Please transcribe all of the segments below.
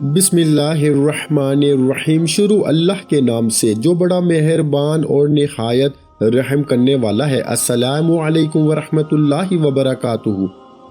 بسم اللہ الرحمن الرحیم۔ شروع اللہ کے نام سے جو بڑا مہربان اور نہایت رحم کرنے والا ہے۔ السلام علیکم ورحمۃ اللہ وبرکاتہ۔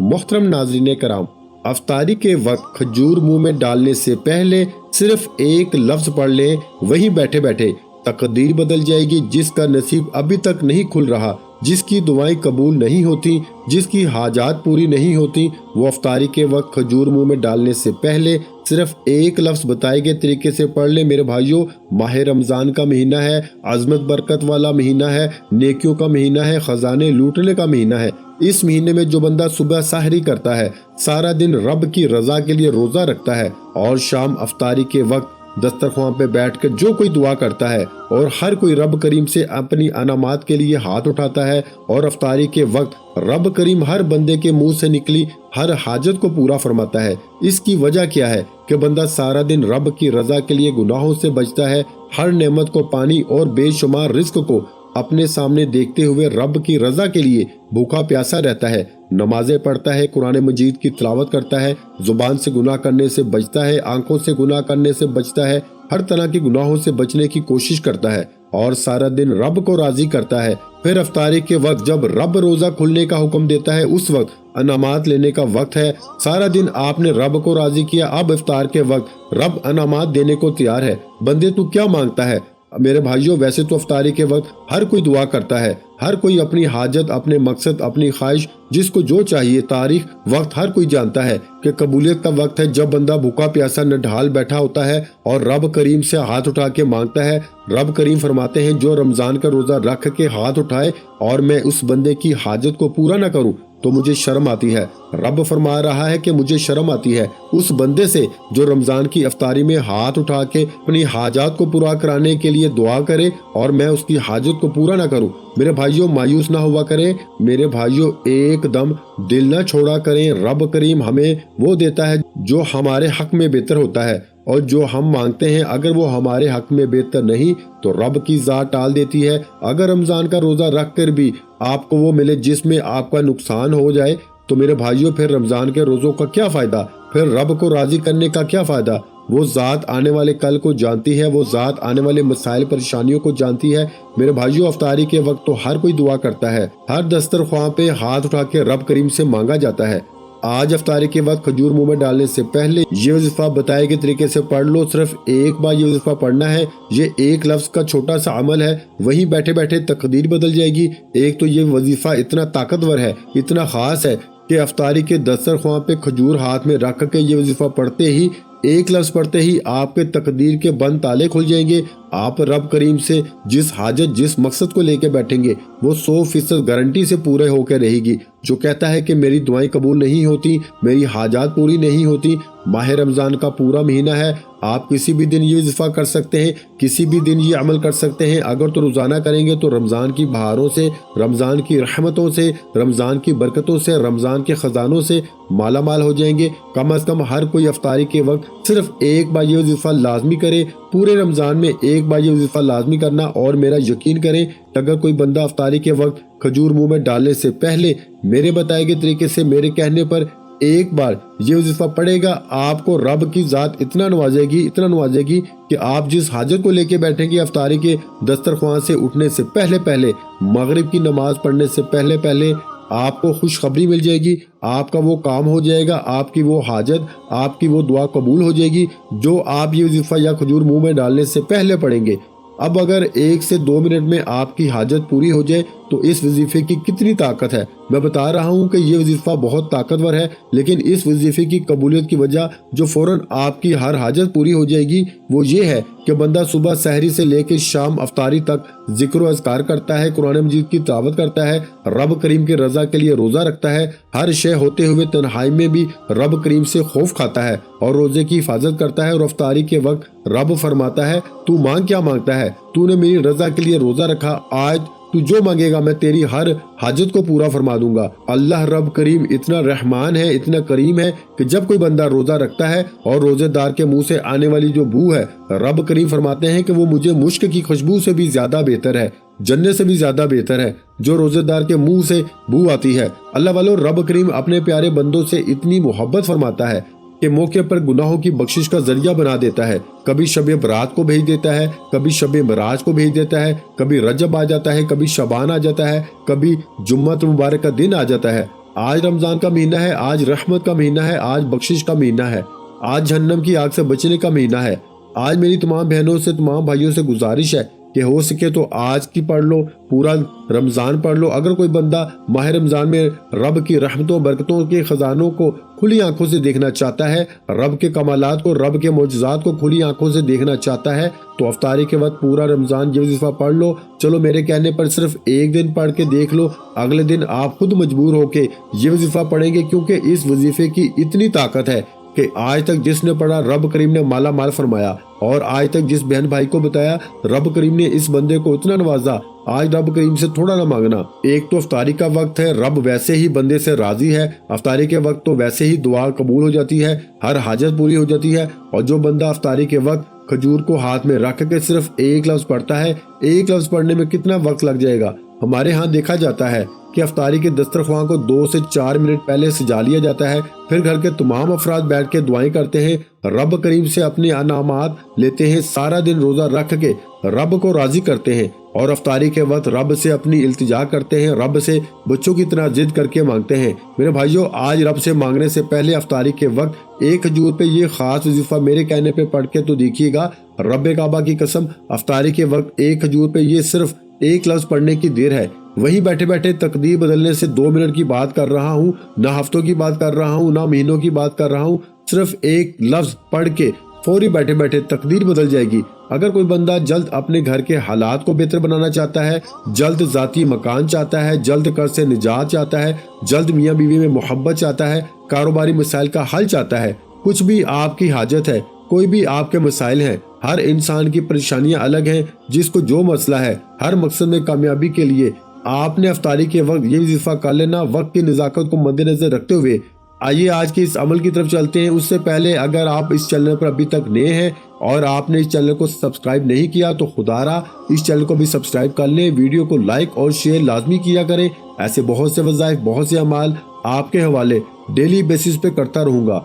محترم ناظرین کرام، افطاری کے وقت کھجور منہ میں ڈالنے سے پہلے صرف ایک لفظ پڑھ لیں، وہیں بیٹھے بیٹھے تقدیر بدل جائے گی۔ جس کا نصیب ابھی تک نہیں کھل رہا، جس کی دعائیں قبول نہیں ہوتی، جس کی حاجات پوری نہیں ہوتی، وہ افطاری کے وقت کھجور منہ میں ڈالنے سے پہلے صرف ایک لفظ بتائے گئے طریقے سے پڑھ لیں۔ میرے بھائیوں، ماہ رمضان کا مہینہ ہے، عظمت برکت والا مہینہ ہے، نیکیوں کا مہینہ ہے، خزانے لوٹنے کا مہینہ ہے۔ اس مہینے میں جو بندہ صبح سحری کرتا ہے، سارا دن رب کی رضا کے لیے روزہ رکھتا ہے، اور شام افطاری کے وقت دسترخوان پہ بیٹھ کر جو کوئی دعا کرتا ہے، اور ہر کوئی رب کریم سے اپنی انعامات کے لیے ہاتھ اٹھاتا ہے، اور افطاری کے وقت رب کریم ہر بندے کے منہ سے نکلی ہر حاجت کو پورا فرماتا ہے۔ اس کی وجہ کیا ہے کہ بندہ سارا دن رب کی رضا کے لیے گناہوں سے بچتا ہے، ہر نعمت کو پانی اور بے شمار رزق کو اپنے سامنے دیکھتے ہوئے رب کی رضا کے لیے بھوکا پیاسا رہتا ہے، نمازیں پڑھتا ہے، قرآن مجید کی تلاوت کرتا ہے، زبان سے گناہ کرنے سے بچتا ہے، آنکھوں سے گناہ کرنے سے بچتا ہے، ہر طرح کے گناہوں سے بچنے کی کوشش کرتا ہے، اور سارا دن رب کو راضی کرتا ہے۔ پھر افطاری کے وقت جب رب روزہ کھلنے کا حکم دیتا ہے، اس وقت انعامات لینے کا وقت ہے۔ سارا دن آپ نے رب کو راضی کیا، اب افطار کے وقت رب انعامات دینے کو تیار ہے۔ بندے تو کیا مانگتا ہے؟ میرے بھائیوں، ویسے تو افطاری کے وقت ہر کوئی دعا کرتا ہے، ہر کوئی اپنی حاجت، اپنے مقصد، اپنی خواہش، جس کو جو چاہیے، تاریخ، وقت ہر کوئی جانتا ہے کہ قبولیت کا وقت ہے جب بندہ بھوکا پیاسا نڈھال بیٹھا ہوتا ہے اور رب کریم سے ہاتھ اٹھا کے مانگتا ہے۔ رب کریم فرماتے ہیں جو رمضان کا روزہ رکھ کے ہاتھ اٹھائے اور میں اس بندے کی حاجت کو پورا نہ کروں تو مجھے شرم آتی ہے۔ رب فرما رہا ہے کہ مجھے شرم آتی ہے اس بندے سے جو رمضان کی افطاری میں ہاتھ اٹھا کے اپنی حاجات کو پورا کرانے کے لیے دعا کرے اور میں اس کی حاجت کو پورا نہ کروں۔ میرے بھائیوں، مایوس نہ ہوا کریں۔ میرے بھائیوں، ایک دم دل نہ چھوڑا کریں۔ رب کریم ہمیں وہ دیتا ہے جو ہمارے حق میں بہتر ہوتا ہے، اور جو ہم مانگتے ہیں اگر وہ ہمارے حق میں بہتر نہیں تو رب کی ذات ٹال دیتی ہے۔ اگر رمضان کا روزہ رکھ کر بھی آپ کو وہ ملے جس میں آپ کا نقصان ہو جائے تو میرے بھائیوں پھر رمضان کے روزوں کا کیا فائدہ؟ پھر رب کو راضی کرنے کا کیا فائدہ؟ وہ ذات آنے والے کل کو جانتی ہے، وہ ذات آنے والے مسائل پریشانیوں کو جانتی ہے۔ میرے بھائیوں، افطاری کے وقت تو ہر کوئی دعا کرتا ہے، ہر دسترخوان پہ ہاتھ اٹھا کے رب کریم سے مانگا جاتا ہے۔ آج افطاری کے وقت کھجور منہ میں ڈالنے سے پہلے یہ وظیفہ بتائے گئے طریقے سے پڑھ لو۔ صرف ایک بار یہ وظیفہ پڑھنا ہے۔ یہ ایک لفظ کا چھوٹا سا عمل ہے، وہیں بیٹھے بیٹھے تقدیر بدل جائے گی۔ ایک تو یہ وظیفہ اتنا طاقتور ہے، اتنا خاص ہے کہ افطاری کے دسترخوان پہ کھجور ہاتھ میں رکھ کے یہ وظیفہ پڑھتے ہی، ایک لفظ پڑھتے ہی آپ کے تقدیر کے بند تالے کھل جائیں گے۔ آپ رب کریم سے جس حاجت، جس مقصد کو لے کے بیٹھیں گے وہ 100% گارنٹی سے پورے ہو کے رہے گی۔ جو کہتا ہے کہ میری دعائیں قبول نہیں ہوتی، میری حاجات پوری نہیں ہوتی، ماہ رمضان کا پورا مہینہ ہے، آپ کسی بھی دن یہ وظیفہ کر سکتے ہیں، کسی بھی دن یہ عمل کر سکتے ہیں۔ اگر تو روزانہ کریں گے تو رمضان کی بہاروں سے، رمضان کی رحمتوں سے، رمضان کی برکتوں سے، رمضان کے خزانوں سے مالا مال ہو جائیں گے۔ کم از کم ہر کوئی افطاری کے وقت صرف ایک بار یہ وظیفہ لازمی کرے۔ پورے رمضان میں ایک بار یہ وظیفہ لازمی کرنا، اور میرا یقین کریں اگر کوئی بندہ افطاری کے وقت کھجور منہ میں ڈالنے سے پہلے میرے بتائے گئے طریقے سے، میرے کہنے پر ایک بار یہ وظیفہ پڑھے گا، آپ کو رب کی ذات اتنا نوازے گی، اتنا نوازے گی کہ آپ جس حاجت کو لے کے بیٹھیں گے افطاری کے دسترخوان سے اٹھنے سے پہلے پہلے، مغرب کی نماز پڑھنے سے پہلے پہلے آپ کو خوشخبری مل جائے گی، آپ کا وہ کام ہو جائے گا، آپ کی وہ حاجت، آپ کی وہ دعا قبول ہو جائے گی جو آپ یہ وظیفہ یا کھجور منہ میں ڈالنے سے پہلے پڑھیں گے۔ اب اگر 1 سے 2 منٹ میں آپ کی حاجت پوری ہو جائے تو اس وظیفے کی کتنی طاقت ہے۔ میں بتا رہا ہوں کہ یہ وظیفہ بہت طاقتور ہے، لیکن اس وظیفے کی قبولیت کی وجہ جو فوراً آپ کی ہر حاجت پوری ہو جائے گی وہ یہ ہے کہ بندہ صبح سحری سے لے کے شام افطاری تک ذکر و اذکار کرتا ہے، قرآن مجید کی تلاوت کرتا ہے، رب کریم کے رضا کے لیے روزہ رکھتا ہے، ہر شے ہوتے ہوئے تنہائی میں بھی رب کریم سے خوف کھاتا ہے اور روزے کی حفاظت کرتا ہے، اور افطاری کے وقت رب فرماتا ہے تو مانگ کیا مانگتا ہے؟ تو نے میری رضا کے لیے روزہ رکھا، آج تو جو مانگے گا میں تیری ہر حاجت کو پورا فرما دوں گا۔ اللہ رب کریم اتنا رحمان ہے، اتنا کریم ہے کہ جب کوئی بندہ روزہ رکھتا ہے اور روزے دار کے منہ سے آنے والی جو بو ہے، رب کریم فرماتے ہیں کہ وہ مجھے مشک کی خوشبو سے بھی زیادہ بہتر ہے، جنت سے بھی زیادہ بہتر ہے جو روزے دار کے منہ سے بو آتی ہے۔ اللہ والو، رب کریم اپنے پیارے بندوں سے اتنی محبت فرماتا ہے کہ موقع پر گناہوں کی بخشش کا ذریعہ بنا دیتا ہے۔ کبھی شب برات کو بھیج دیتا ہے، کبھی شب معراج کو بھیج دیتا ہے، کبھی رجب آ جاتا ہے، کبھی شعبان آ جاتا ہے، کبھی جمعۃ مبارک کا دن آ جاتا ہے۔ آج رمضان کا مہینہ ہے، آج رحمت کا مہینہ ہے، آج بخشش کا مہینہ ہے، آج جہنم کی آگ سے بچنے کا مہینہ ہے۔ آج میری تمام بہنوں سے، تمام بھائیوں سے گزارش ہے کہ ہو سکے تو آج کی پڑھ لو، پورا رمضان پڑھ لو۔ اگر کوئی بندہ ماہ رمضان میں رب کی رحمتوں برکتوں کے خزانوں کو کھلی آنکھوں سے دیکھنا چاہتا ہے، رب کے کمالات کو، رب کے معجزات کو کھلی آنکھوں سے دیکھنا چاہتا ہے، تو افطاری کے وقت پورا رمضان یہ وظیفہ پڑھ لو۔ چلو میرے کہنے پر صرف ایک دن پڑھ کے دیکھ لو، اگلے دن آپ خود مجبور ہو کے یہ وظیفہ پڑھیں گے، کیونکہ اس وظیفے کی اتنی طاقت ہے کہ آج تک جس نے پڑھا رب کریم نے مالا مال فرمایا، اور آج تک جس بہن بھائی کو بتایا رب کریم نے اس بندے کو اتنا نوازا۔ آج رب کریم سے تھوڑا نہ مانگنا۔ ایک تو افطاری کا وقت ہے، رب ویسے ہی بندے سے راضی ہے، افطاری کے وقت تو ویسے ہی دعا قبول ہو جاتی ہے، ہر حاجت پوری ہو جاتی ہے۔ اور جو بندہ افطاری کے وقت کھجور کو ہاتھ میں رکھ کے صرف ایک لفظ پڑھتا ہے، ایک لفظ پڑھنے میں کتنا وقت لگ جائے گا۔ ہمارے ہاں دیکھا جاتا ہے کہ افطاری کے دسترخوان کو 2 سے 4 منٹ پہلے سجا لیا جاتا ہے، پھر گھر کے تمام افراد بیٹھ کے دعائیں کرتے ہیں، رب کریم سے اپنے انعامات لیتے ہیں، سارا دن روزہ رکھ کے رب کو راضی کرتے ہیں، اور افطاری کے وقت رب سے اپنی التجا کرتے ہیں، رب سے بچوں کی طرح ضد کر کے مانگتے ہیں۔ میرے بھائیوں، آج رب سے مانگنے سے پہلے افطاری کے وقت ایک کھجور پہ یہ خاص وظیفہ میرے کہنے پہ پڑھ کے تو دیکھیے گا، رب کعبہ کی قسم، افطاری کے وقت ایک کھجور پہ یہ صرف ایک لفظ پڑھنے کی دیر ہے۔ وہیں بیٹھے بیٹھے تقدیر بدلنے سے 2 منٹ کی بات کر رہا ہوں، نہ ہفتوں کی بات کر رہا ہوں، نہ مہینوں کی بات کر رہا ہوں، صرف ایک لفظ پڑھ کے فوری بیٹھے بیٹھے تقدیر بدل جائے گی۔ اگر کوئی بندہ جلد اپنے گھر کے حالات کو بہتر بنانا چاہتا ہے، جلد ذاتی مکان چاہتا ہے، جلد قرض سے نجات چاہتا ہے، جلد میاں بیوی میں محبت چاہتا ہے، کاروباری مسائل کا حل چاہتا ہے، کچھ بھی آپ کی حاجت ہے، کوئی بھی آپ کے مسائل ہیں، ہر انسان کی پریشانیاں الگ ہیں، جس کو جو مسئلہ ہے، ہر مقصد میں کامیابی کے لیے آپ نے افطاری کے وقت یہ وظیفہ کر لینا، وقت کی نزاکت کو مد نظر رکھتے ہوئے۔ آئیے آج کے اس عمل کی طرف چلتے ہیں۔ اس سے پہلے اگر آپ اس چینل پر ابھی تک نئے ہیں اور آپ نے اس چینل کو سبسکرائب نہیں کیا تو خدا را اس چینل کو بھی سبسکرائب کر لیں، ویڈیو کو لائک اور شیئر لازمی کیا کریں۔ ایسے بہت سے وظائف، بہت سے اعمال آپ کے حوالے ڈیلی بیسس پہ کرتا رہوں گا۔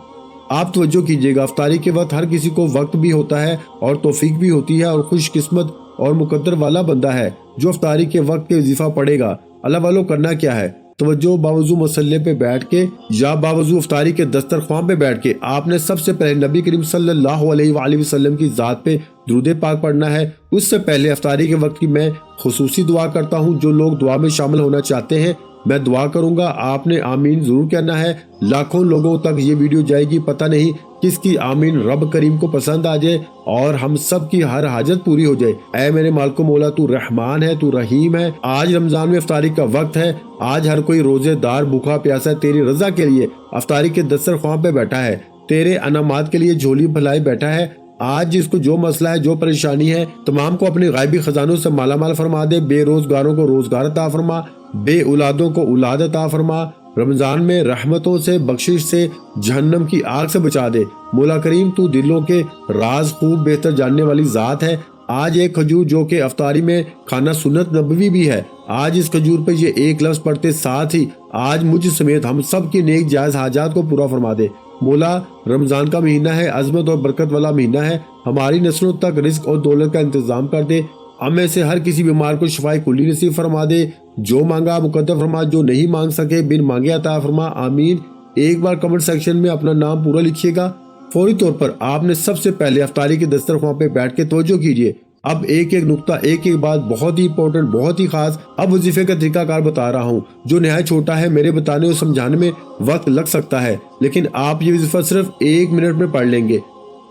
آپ توجہ کیجئے گا، افطاری کے وقت ہر کسی کو وقت بھی ہوتا ہے اور توفیق بھی ہوتی ہے، اور خوش قسمت اور مقدر والا بندہ ہے جو افطاری کے وقت کے وظیفہ پڑھے گا۔ اللہ والوں، کرنا کیا ہے؟ توجہ، باوضو مسلح پہ بیٹھ کے یا باوضو افطاری کے دسترخوان پہ بیٹھ کے آپ نے سب سے پہلے نبی کریم صلی اللہ علیہ وآلہ وسلم کی ذات پہ درود پاک پڑھنا ہے۔ اس سے پہلے افطاری کے وقت کی میں خصوصی دعا کرتا ہوں، جو لوگ دعا میں شامل ہونا چاہتے ہیں میں دعا کروں گا، آپ نے آمین ضرور کہنا ہے۔ لاکھوں لوگوں تک یہ ویڈیو جائے گی، پتہ نہیں کس کی آمین رب کریم کو پسند آ جائے اور ہم سب کی ہر حاجت پوری ہو جائے۔ اے میرے مالک و مولا، تو رحمان ہے، تو رحیم ہے۔ آج رمضان میں افطاری کا وقت ہے، آج ہر کوئی روزے دار بھوکا پیاسا تیری رضا کے لیے افطاری کے دسترخوان پہ بیٹھا ہے، تیرے انعامات کے لیے جھولی بھلائے بیٹھا ہے۔ آج جس کو جو مسئلہ ہے، جو پریشانی ہے، تمام کو اپنے غائبی خزانوں سے مالا مال فرما دے، بے روزگاروں کو روزگار عطا فرما، بے اولادوں کو اولاد عطا فرما، رمضان میں رحمتوں سے، بخشش سے، جہنم کی آگ سے بچا دے۔ مولا کریم، تو دلوں کے راز خوب بہتر جاننے والی ذات ہے۔ آج ایک کھجور جو کہ افطاری میں کھانا سنت نبوی بھی ہے، آج اس کھجور پہ یہ ایک لفظ پڑھتے ساتھ ہی آج مجھ سمیت ہم سب کی نیک جائز حاجات کو پورا فرما دے۔ مولا، رمضان کا مہینہ ہے، عظمت اور برکت والا مہینہ ہے، ہماری نسلوں تک رزق اور دولت کا انتظام کر دے، ہم میں سے ہر کسی بیمار کو شفائے کلی نصیب فرما دے، جو مانگا مقدر فرما، جو نہیں مانگ سکے بن مانگے عطا فرما، آمین۔ ایک بار کمنٹ سیکشن میں اپنا نام پورا لکھیے گا۔ فوری طور پر آپ نے سب سے پہلے افطاری کے دسترخوان پہ بیٹھ کے توجہ کیجئے۔ اب ایک ایک نقطہ، ایک ایک بات بہت ہی امپورٹنٹ، بہت ہی خاص اب وظیفے کا طریقہ کار بتا رہا ہوں، جو نہایت چھوٹا ہے، میرے بتانے اور سمجھانے میں وقت لگ سکتا ہے، لیکن آپ یہ وظیفہ صرف 1 منٹ میں پڑھ لیں گے۔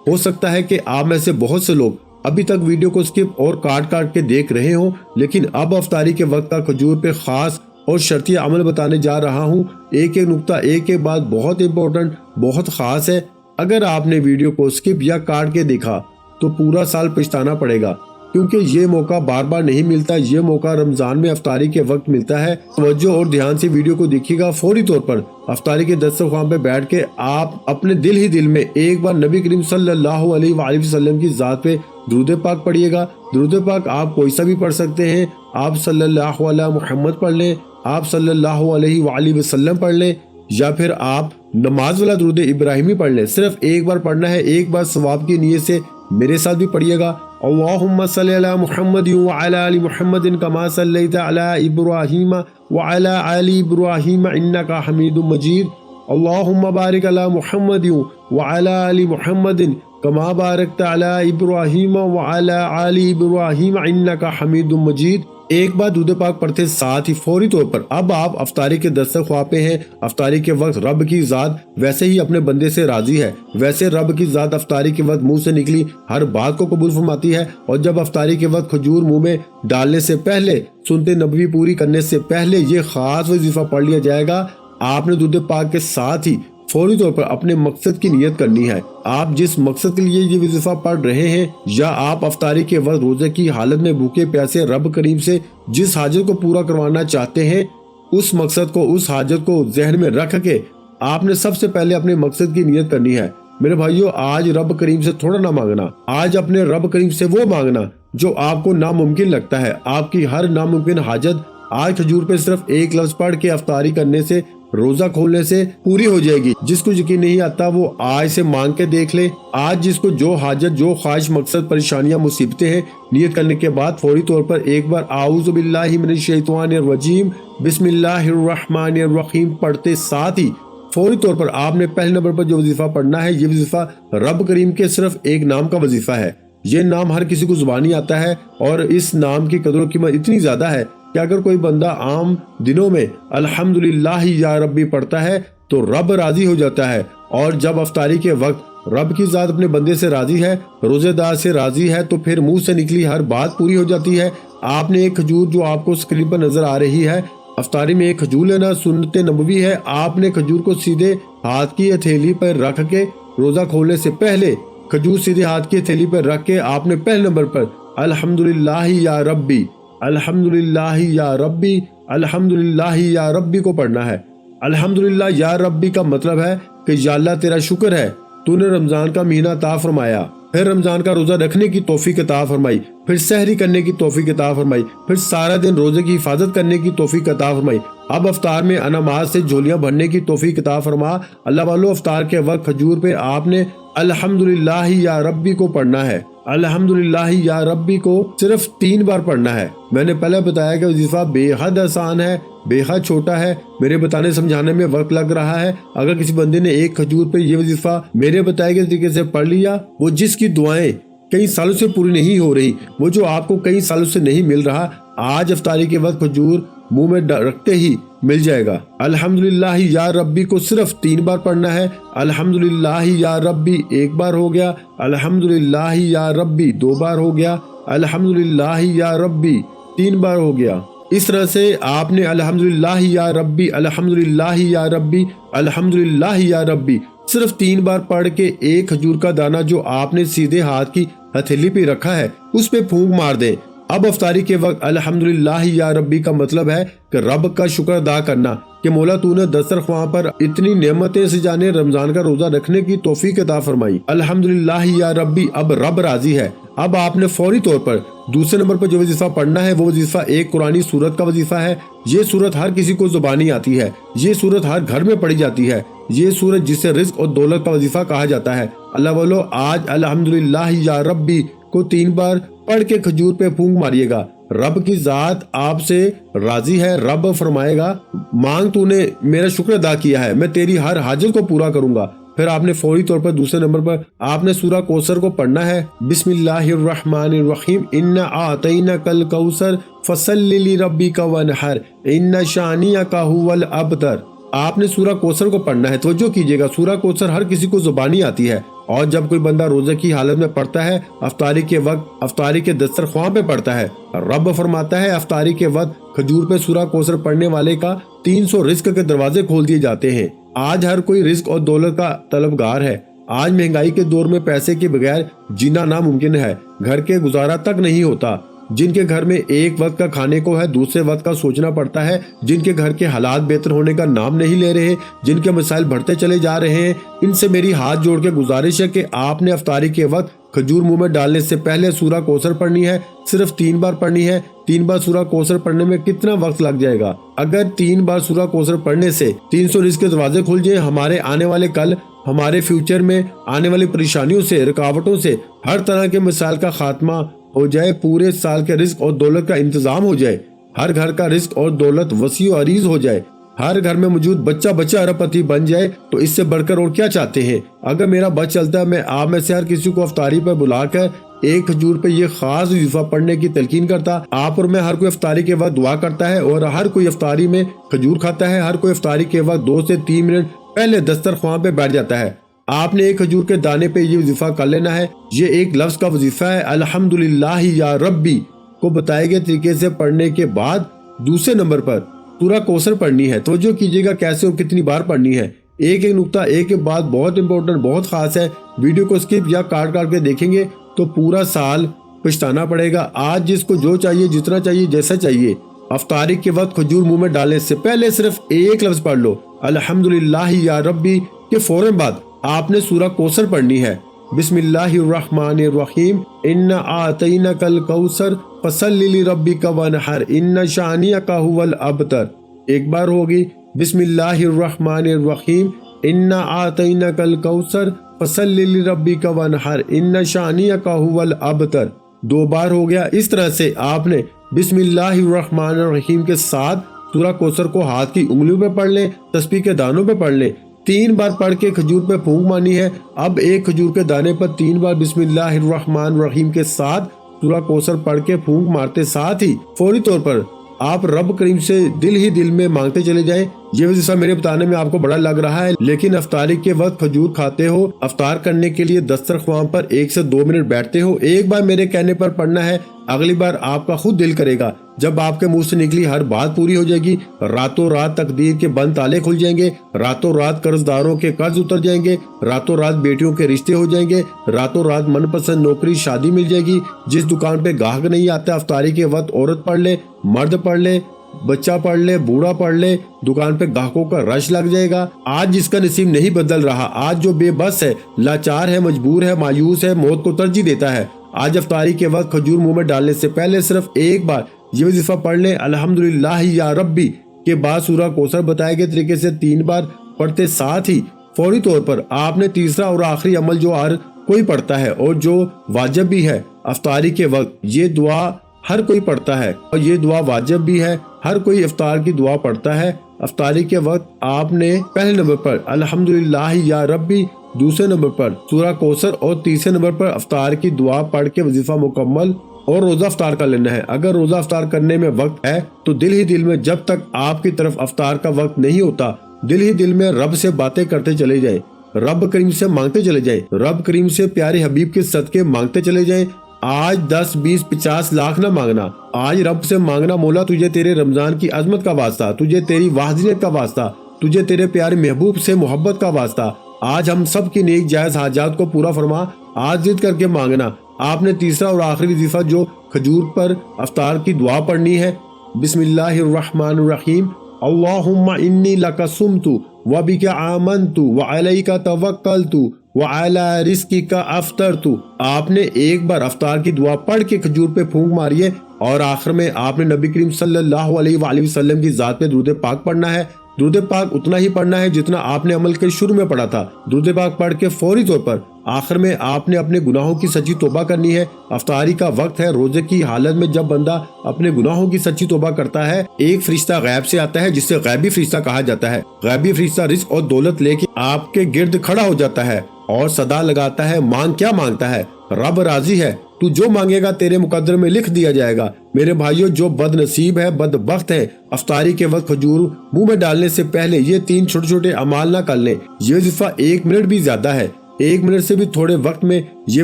ہو سکتا ہے کہ آپ میں سے بہت سے لوگ ابھی تک ویڈیو کو سکپ اور کاٹ کے دیکھ رہے ہوں، لیکن اب افطاری کے وقت کا کھجور پہ خاص اور شرطیہ عمل بتانے جا رہا ہوں۔ ایک ایک نقطہ، ایک ایک بات بہت امپورٹنٹ، بہت خاص ہے۔ اگر آپ نے ویڈیو کو سکپ یا کاٹ کے دیکھا تو پورا سال پچھتانا پڑے گا، کیونکہ یہ موقع بار بار نہیں ملتا، یہ موقع رمضان میں افطاری کے وقت ملتا ہے۔ توجہ اور دھیان سے ویڈیو کو دیکھیے گا۔ فوری طور پر افطاری کے دسترخوان پہ بیٹھ کے آپ اپنے دل ہی دل میں ایک بار نبی کریم صلی اللہ علیہ وآلہ وسلم کی ذات پہ درود پاک پڑھیے گا۔ درود پاک آپ کوئی سا بھی پڑھ سکتے ہیں، آپ صلی اللہ علیہ محمد پڑھ لیں، آپ صلی اللہ علیہ وآلہ وسلم پڑھ لیں، یا پھر آپ نماز والا درود ابراہیمی پڑھ لیں، صرف ایک بار پڑھنا ہے، ایک بار ثواب کی نیت سے میرے ساتھ بھی پڑھیے گا۔ اللہم صلی علی محمد وعلی آل محمد کما صلیت علی ابراہیم وعلی آل ابراہیم انک حمید مجید۔ اللہم بارک علی محمد وعلی آل محمد کما بارکت علی ابراہیم وعلی آل ابراہیم انک حمید مجید۔ ایک بار درود پاک پڑھتے ساتھ ہی فوری طور پر اب آپ افطاری کے دسترخواں پہ ہیں۔ افطاری کے وقت رب کی ذات ویسے ہی اپنے بندے سے راضی ہے، ویسے رب کی ذات افطاری کے وقت منہ سے نکلی ہر بات کو قبول فرماتی ہے، اور جب افطاری کے وقت کھجور منہ میں ڈالنے سے پہلے، سنت نبوی پوری کرنے سے پہلے یہ خاص وظیفہ پڑھ لیا جائے گا۔ آپ نے درود پاک کے ساتھ ہی فوری طور پر اپنے مقصد کی نیت کرنی ہے۔ آپ جس مقصد کے لیے یہ وظیفہ پڑھ رہے ہیں، یا آپ افطاری کے وقت روزے کی حالت میں بھوکے پیاسے رب کریم سے جس حاجت کو پورا کروانا چاہتے ہیں، اس مقصد کو، اس حاجت کو ذہن میں رکھ کے آپ نے سب سے پہلے اپنے مقصد کی نیت کرنی ہے۔ میرے بھائیو، آج رب کریم سے تھوڑا نہ مانگنا، آج اپنے رب کریم سے وہ مانگنا جو آپ کو ناممکن لگتا ہے۔ آپ کی ہر ناممکن حاجت آج کھجور پہ صرف ایک لفظ پڑھ کے افطاری کرنے سے، روزہ کھولنے سے پوری ہو جائے گی۔ جس کو یقین نہیں آتا وہ آج سے مانگ کے دیکھ لے۔ آج جس کو جو حاجت، جو خواہش، مقصد، پریشانیاں، مصیبتیں ہیں، نیت کرنے کے بعد فوری طور پر ایک بار اعوذ باللہ من الشیطان الرجیم بسم اللہ الرحمن الرحیم پڑھتے ساتھ ہی فوری طور پر آپ نے پہلے نمبر پر جو وظیفہ پڑھنا ہے، یہ وظیفہ رب کریم کے صرف ایک نام کا وظیفہ ہے۔ یہ نام ہر کسی کو زبانی آتا ہے، اور اس نام کی قدر و قیمت اتنی زیادہ ہے کہ اگر کوئی بندہ عام دنوں میں الحمدللہ یا ربی پڑھتا ہے تو رب راضی ہو جاتا ہے، اور جب افطاری کے وقت رب کی ذات اپنے بندے سے راضی ہے، روزے دار سے راضی ہے، تو پھر منہ سے نکلی ہر بات پوری ہو جاتی ہے۔ آپ نے ایک کھجور جو آپ کو اسکرین پر نظر آ رہی ہے، افطاری میں ایک کھجور لینا سنت نبوی ہے۔ آپ نے کھجور کو سیدھے ہاتھ کی ہتھیلی پر رکھ کے روزہ کھولنے سے پہلے کھجور سیدھے ہاتھ کی ہتھیلی پر رکھ کے آپ نے پہلے نمبر پر الحمدللہ یا ربی، الحمدللہ یا ربی، الحمدللہ یا ربی کو پڑھنا ہے۔ الحمدللہ یا ربی کا مطلب ہے کہ یا اللہ تیرا شکر ہے، تو نے رمضان کا مہینہ عطا فرمایا، پھر رمضان کا روزہ رکھنے کی توفیق عطا فرمائی، پھر سحری کرنے کی توفیق عطا فرمائی، پھر سارا دن روزے کی حفاظت کرنے کی توفیق عطا فرمائی۔ اب افطار میں انماز سے جھولیاں بھرنے کی توفیق عطا فرما۔ اللہ والو، افطار کے وقت کھجور پہ آپ نے الحمدللہ یا ربی کو پڑھنا ہے۔ الحمدللہ یا ربی کو صرف 3 بار پڑھنا ہے۔ میں نے پہلے بتایا کہ وظیفہ بے حد آسان ہے، بے حد چھوٹا ہے، میرے بتانے سمجھانے میں وقت لگ رہا ہے۔ اگر کسی بندے نے ایک کھجور پہ یہ وظیفہ میرے بتائے گئے طریقے سے پڑھ لیا، وہ جس کی دعائیں کئی سالوں سے پوری نہیں ہو رہی، وہ جو آپ کو کئی سالوں سے نہیں مل رہا، آج افطاری کے وقت کھجور منہ میں رکھتے ہی مل جائے گا۔ الحمدللہ یا ربی کو صرف 3 بار پڑھنا ہے۔ الحمدللہ یا ربی 1 بار ہو گیا، الحمدللہ یا ربی 2 بار ہو گیا، الحمدللہ یا ربی 3 بار ہو گیا۔ اس طرح سے آپ نے الحمدللہ یا ربی، الحمدللہ یا ربی، الحمدللہ یا ربی صرف 3 بار پڑھ کے ایک کھجور کا دانہ جو آپ نے سیدھے ہاتھ کی ہتھیلی پہ رکھا ہے اس پہ پھونک مار دیں۔ اب افطاری کے وقت الحمدللہ یا ربی کا مطلب ہے کہ رب کا شکر ادا کرنا کہ مولا تو نے دسترخواں پر اتنی نعمتیں سجانے، رمضان کا روزہ رکھنے کی توفیق عطا فرمائی۔ الحمدللہ یا ربی، اب رب راضی ہے۔ اب آپ نے فوری طور پر دوسرے نمبر پر جو وظیفہ پڑھنا ہے وہ وظیفہ ایک قرآنی سورت کا وظیفہ ہے۔ یہ سورت ہر کسی کو زبانی آتی ہے، یہ سورت ہر گھر میں پڑھی جاتی ہے، یہ سورت جسے رزق اور دولت کا وظیفہ کہا جاتا ہے۔ اللہ والو، آج الحمدللہ یا ربی کو 3 بار پڑھ کے کھجور پہ پھونک ماریے گا۔ رب کی ذات آپ سے راضی ہے، رب فرمائے گا مانگ، تو نے میرا شکر ادا کیا ہے، میں تیری ہر حاجت کو پورا کروں گا۔ پھر آپ نے فوری طور پر دوسرے نمبر پر آپ نے سورہ کوثر کو پڑھنا ہے۔ بسم اللہ الرحمن الرحیم، انا اعطیناک الکوثر فصلی لربک وانحر ان شانئک ھو الابتر۔ آپ نے سورہ کوثر کو پڑھنا ہے۔ توجہ کیجیے گا، سورہ کوثر ہر کسی کو زبانی آتی ہے، اور جب کوئی بندہ روزے کی حالت میں پڑھتا ہے، افطاری کے وقت افطاری کے دسترخواں پہ پڑھتا ہے، رب فرماتا ہے افطاری کے وقت کھجور پہ سورہ کوثر پڑھنے والے کا 300 رزق کے دروازے کھول دیے جاتے ہیں۔ آج ہر کوئی رزق اور دولت کا طلبگار ہے۔ آج مہنگائی کے دور میں پیسے کے بغیر جینا ناممکن ہے، گھر کے گزارا تک نہیں ہوتا۔ جن کے گھر میں ایک وقت کا کھانے کو ہے دوسرے وقت کا سوچنا پڑتا ہے، جن کے گھر کے حالات بہتر ہونے کا نام نہیں لے رہے، جن کے مسائل بڑھتے چلے جا رہے ہیں، ان سے میری ہاتھ جوڑ کے گزارش ہے کہ آپ نے افطاری کے وقت کھجور منہ میں ڈالنے سے پہلے سورہ کوثر پڑھنی ہے، صرف 3 بار پڑھنی ہے۔ 3 بار سورہ کوثر پڑھنے میں کتنا وقت لگ جائے گا؟ اگر 3 بار سورہ کوثر پڑھنے سے 300 رزق کے دروازے کھل جائیں، ہمارے آنے والے کل، ہمارے فیوچر میں آنے والی پریشانیوں سے، رکاوٹوں سے، ہر طرح کے مسائل کا خاتمہ ہو جائے، پورے سال کے رزق اور دولت کا انتظام ہو جائے، ہر گھر کا رزق اور دولت وسیع و عریض ہو جائے، ہر گھر میں موجود بچہ ارب پتی بن جائے، تو اس سے بڑھ کر اور کیا چاہتے ہیں؟ اگر میرا بچ چلتا ہے، میں آپ میں سے ہر کسی کو افطاری پر بلا کر ایک کھجور پہ یہ خاص وظیفہ پڑھنے کی تلقین کرتا۔ آپ اور میں ہر کوئی افطاری کے وقت دعا کرتا ہے اور ہر کوئی افطاری میں کھجور کھاتا ہے، ہر کوئی افطاری کے وقت 2 سے 3 منٹ پہلے دسترخوان پہ بیٹھ جاتا ہے۔ آپ نے ایک کھجور کے دانے پہ یہ وظیفہ کر لینا ہے۔ یہ ایک لفظ کا وظیفہ ہے، الحمدللہ یا ربی کو بتائے گئے طریقے سے پڑھنے کے بعد دوسرے نمبر پر سورہ کوثر پڑھنی ہے۔ توجہ کیجیے گا کیسے اور کتنی بار پڑھنی ہے۔ ایک نقطہ، ایک بات بہت امپورٹنٹ، بہت خاص ہے۔ ویڈیو کو سکپ یا کاٹ کے دیکھیں گے تو پورا سال پچھتانا پڑے گا۔ آج جس کو جو چاہیے، جتنا چاہیے، جیسا چاہیے، افطاری کے وقت کھجور منہ میں ڈالنے سے پہلے صرف ایک لفظ پڑھ لو، الحمدللہ یا ربی، کے فوراً بعد آپ نے سورہ کوثر پڑھنی ہے۔ بسم اللہ الرحمن الرحیم، انا اعطینک الکوثر فصلی لربک وانحر ان شانئک ھو الابتر۔ ایک بار ہوگی، بسم اللہ الرحمن الرحیم، انا اعطینک الکوثر فصلی لربک وانحر ان شانئک ھو الابتر۔ 2 بار ہو گیا۔ اس طرح سے آپ نے بسم اللہ الرحمن الرحیم کے ساتھ سورہ کوثر کو ہاتھ کی انگلیوں پہ پڑھ لیں، تسبیح کے دانوں پہ پڑھ لیں، 3 بار پڑھ کے کھجور پہ پھونک مارنی ہے۔ اب ایک کھجور کے دانے پر 3 بار بسم اللہ الرحمن الرحیم کے ساتھ سورہ کوثر پڑھ کے پھونک مارتے ساتھ ہی فوری طور پر آپ رب کریم سے دل ہی دل میں مانگتے چلے جائیں۔ یہ وظیفہ میرے بتانے میں آپ کو بڑا لگ رہا ہے، لیکن افطاری کے وقت کھجور کھاتے ہو، افطار کرنے کے لیے دسترخوان پر 1 سے 2 منٹ بیٹھتے ہو، ایک بار میرے کہنے پر پڑھنا ہے، اگلی بار آپ کا خود دل کرے گا۔ جب آپ کے منہ سے نکلی ہر بات پوری ہو جائے گی، راتوں رات تقدیر کے بند تالے کھل جائیں گے، راتوں رات قرض داروں کے قرض اتر جائیں گے، راتوں رات بیٹیوں کے رشتے ہو جائیں گے، راتوں رات من پسند نوکری شادی مل جائے گی۔ جس دکان پہ گاہک نہیں آتا، افطاری کے وقت عورت پڑھ لے، مرد پڑھ لے، بچہ پڑھ لے، بوڑھا پڑھ لے، دکان پہ گاہکوں کا رش لگ جائے گا۔ آج جس کا نصیب نہیں بدل رہا، آج جو بے بس ہے، لاچار ہے، مجبور ہے، مایوس ہے، موت کو ترجیح دیتا ہے، آج افطاری کے وقت کھجور منہ میں ڈالنے سے پہلے صرف ایک بار یہ وظیفہ پڑھ لیں، الحمدللہ یا ربی کے بعد سورہ کوثر بتائے گئے طریقے سے 3 بار پڑھتے ساتھ ہی فوری طور پر آپ نے تیسرا اور آخری عمل جو ہر کوئی پڑھتا ہے اور جو واجب بھی ہے افطاری کے وقت، یہ دعا ہر کوئی پڑھتا ہے اور یہ دعا واجب بھی ہے، ہر کوئی افطار کی دعا پڑھتا ہے۔ افطاری کے وقت آپ نے پہلے نمبر پر الحمدللہ یا ربی، دوسرے نمبر پر سورہ کوثر اور تیسرے نمبر پر افطار کی دعا پڑھ کے وظیفہ مکمل اور روزہ افطار کر لینا ہے۔ اگر روزہ افطار کرنے میں وقت ہے تو دل ہی دل میں، جب تک آپ کی طرف افطار کا وقت نہیں ہوتا، دل ہی دل میں رب سے باتیں کرتے چلے جائیں، رب کریم سے مانگتے چلے جائیں، رب کریم سے پیارے حبیب کے صدقے مانگتے چلے جائیں۔ آج 10 20 50 لاکھ نہ مانگنا، آج رب سے مانگنا، مولا تجھے تیرے رمضان کی عظمت کا واسطہ، تجھے تیری وحدانیت کا واسطہ، تجھے تیرے پیارے محبوب سے محبت کا واسطہ، آج ہم سب کی نیک جائز حاجات کو پورا فرما۔ آج ضد کر کے مانگنا۔ آپ نے تیسرا اور آخری وظیفہ جو کھجور پر افطار کی دعا پڑھنی ہے، بسم اللہ الرحمن الرحیم، اللہم انی لک صمت وبک آمنت وعلیک توکلت وعلی رزقک افطرت۔ آپ نے ایک بار افطار کی دعا پڑھ کے کھجور پہ پھونک ماری ہے اور آخر میں آپ نے نبی کریم صلی اللہ علیہ وآلہ وسلم کی ذات پہ درود پاک پڑھنا ہے۔ درود پاک اتنا ہی پڑھنا ہے جتنا آپ نے عمل کے شروع میں پڑھا تھا۔ درود پاک پڑھ کے فوری طور پر آخر میں آپ نے اپنے گناہوں کی سچی توبہ کرنی ہے۔ افطاری کا وقت ہے، روزے کی حالت میں جب بندہ اپنے گناہوں کی سچی توبہ کرتا ہے، ایک فرشتہ غیب سے آتا ہے جسے غیبی فرشتہ کہا جاتا ہے۔ غیبی فرشتہ رزق اور دولت لے کے آپ کے گرد کھڑا ہو جاتا ہے اور صدا لگاتا ہے، مانگ کیا مانگتا ہے؟ رب راضی ہے، تو جو مانگے گا تیرے مقدر میں لکھ دیا جائے گا۔ میرے بھائیوں، جو بد نصیب ہے، بدبخت ہے، افطاری کے وقت کھجور منہ میں ڈالنے سے پہلے یہ 3 چھوٹے چھوٹے اعمال نہ کر لیں۔ یہ وظیفہ 1 منٹ بھی زیادہ ہے، 1 منٹ سے بھی تھوڑے وقت میں یہ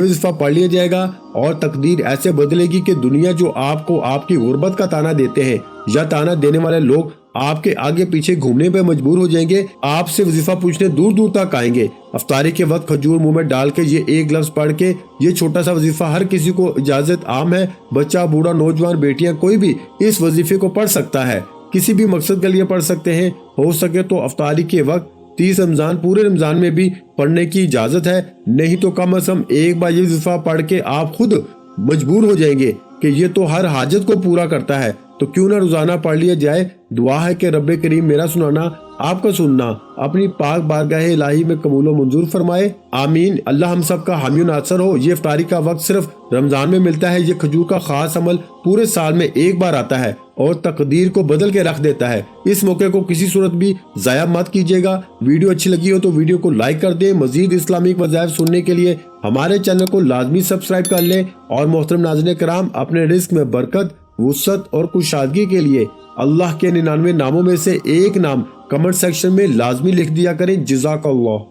وظیفہ پڑھ لیا جائے گا اور تقدیر ایسے بدلے گی کہ دنیا جو آپ کو آپ کی غربت کا تانا دیتے ہیں یا تانا دینے والے لوگ آپ کے آگے پیچھے گھومنے پہ مجبور ہو جائیں گے، آپ سے وظیفہ پوچھنے دور دور تک آئیں گے۔ افطاری کے وقت کھجور منہ میں ڈال کے یہ ایک لفظ پڑھ کے، یہ چھوٹا سا وظیفہ ہر کسی کو اجازت عام ہے، بچہ، بوڑھا، نوجوان، بیٹیاں، کوئی بھی اس وظیفے کو پڑھ سکتا ہے، کسی بھی مقصد کے لیے پڑھ سکتے ہیں۔ ہو سکے تو افطاری کے وقت 30 رمضان پورے رمضان میں بھی پڑھنے کی اجازت ہے، نہیں تو کم از کم ایک بار یہ وظیفہ پڑھ کے آپ خود مجبور ہو جائیں گے کہ یہ تو ہر حاجت کو پورا کرتا ہے، تو کیوں نہ روزانہ پڑھ لیا جائے۔ دعا ہے کہ رب کریم میرا سنانا، آپ کا سننا اپنی پاک بارگاہ الہی میں قبول و منظور فرمائے، آمین۔ اللہ ہم سب کا حامی و ناصر ہو۔ یہ افطاری کا وقت صرف رمضان میں ملتا ہے۔ یہ کھجور کا خاص عمل پورے سال میں ایک بار آتا ہے اور تقدیر کو بدل کے رکھ دیتا ہے۔ اس موقع کو کسی صورت بھی ضائع مت کیجیے گا۔ ویڈیو اچھی لگی ہو تو ویڈیو کو لائک کر دیں۔ مزید اسلامک وظائف سننے کے لیے ہمارے چینل کو لازمی سبسکرائب کر لیں، اور محترم ناظرین کرام، اپنے رزق میں برکت، وسعت اور کشادگی کے لیے اللہ کے 99 ناموں میں سے ایک نام کمنٹ سیکشن میں لازمی لکھ دیا کریں۔ جزاک اللہ۔